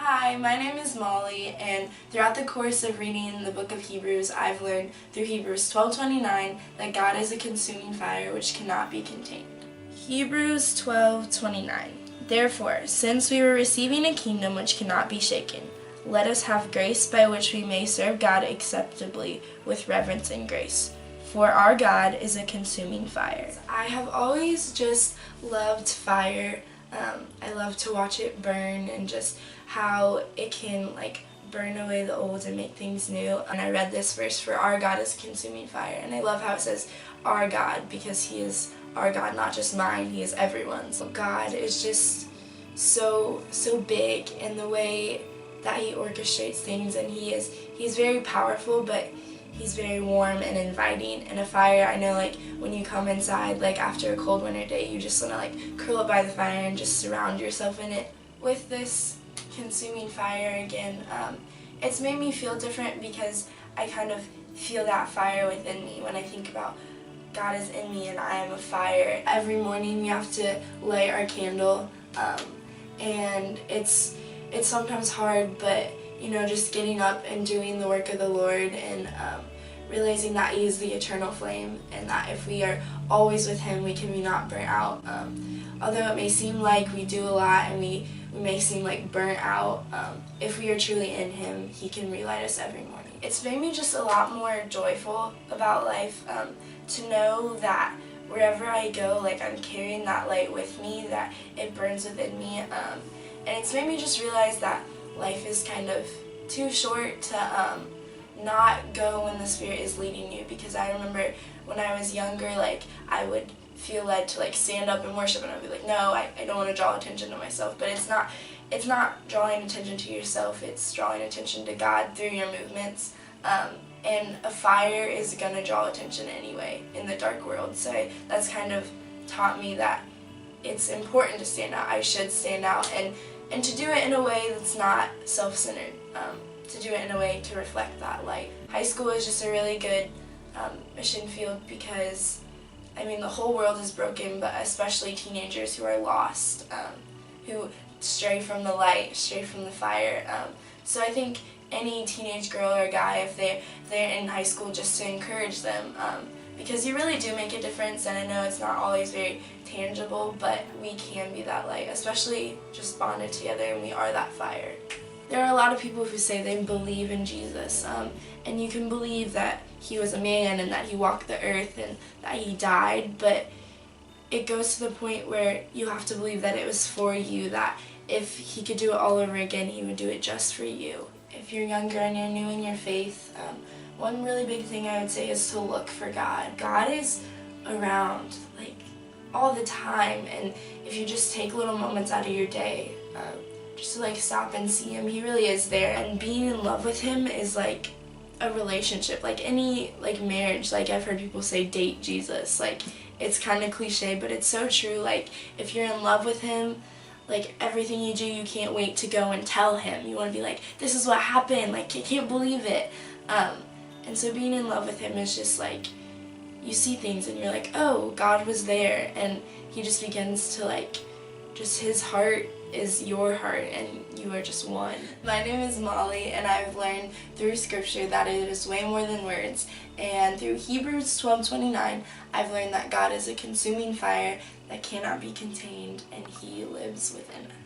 Hi, my name is Molly, and throughout the course of reading the book of Hebrews, I've learned through Hebrews 12:29 that God is a consuming fire which cannot be contained. Hebrews 12:29. Therefore, since we were receiving a kingdom which cannot be shaken, let us have grace by which we may serve God acceptably with reverence and grace. For our God is a consuming fire. I have always just loved fire. I love to watch it burn and just how it can burn away the old and make things new. And I read this verse, for our God is a consuming fire. And I love how it says our God, because He is our God, not just mine, He is everyone's. God is just so big in the way that He orchestrates things, and He's very powerful, but He's very warm and inviting. And a fire, I know when you come inside after a cold winter day, you just want to curl up by the fire and just surround yourself in it. With this consuming fire again, it's made me feel different because I kind of feel that fire within me when I think about God is in me and I am a fire. Every morning we have to light our candle, and it's sometimes hard, but just getting up and doing the work of the Lord and realizing that He is the eternal flame, and that if we are always with Him, we can be not burnt out. Although it may seem like we do a lot and we may seem burnt out, if we are truly in Him, He can relight us every morning. It's made me just a lot more joyful about life, to know that wherever I go, I'm carrying that light with me, that it burns within me, and it's made me just realize that life is kind of too short to not go when the Spirit is leading you. Because I remember when I was younger, I would feel led to stand up and worship, and I'd be like, no, I don't want to draw attention to myself. But it's not drawing attention to yourself, it's drawing attention to God through your movements. And a fire is going to draw attention anyway in the dark world. So that's kind of taught me that it's important to stand out. I should stand out, and to do it in a way that's not self-centered, to do it in a way to reflect that light. High school is just a really good mission field because, the whole world is broken, but especially teenagers who are lost, who stray from the light, stray from the fire. So I think any teenage girl or guy, if they're in high school, just to encourage them, because you really do make a difference. And I know it's not always very tangible, but we can be that light, especially just bonded together, and we are that fire. There are a lot of people who say they believe in Jesus, and you can believe that He was a man and that He walked the earth and that He died, but it goes to the point where you have to believe that it was for you, that if He could do it all over again, He would do it just for you. If you're younger and you're new in your faith, one really big thing I would say is to look for God. God is around all the time, and if you just take little moments out of your day just to stop and see Him, He really is there. And being in love with Him is a relationship, any marriage. I've heard people say date Jesus. It's kind of cliche, but it's so true. If you're in love with Him, everything you do, you can't wait to go and tell Him. You want to be this is what happened, I can't believe it. And so being in love with Him is just you see things and you're oh, God was there, and He just begins to just His heart is your heart, and you are just one. My name is Molly, and I've learned through Scripture that it is way more than words, and through Hebrews 12:29, I've learned that God is a consuming fire that cannot be contained, and He lives within us.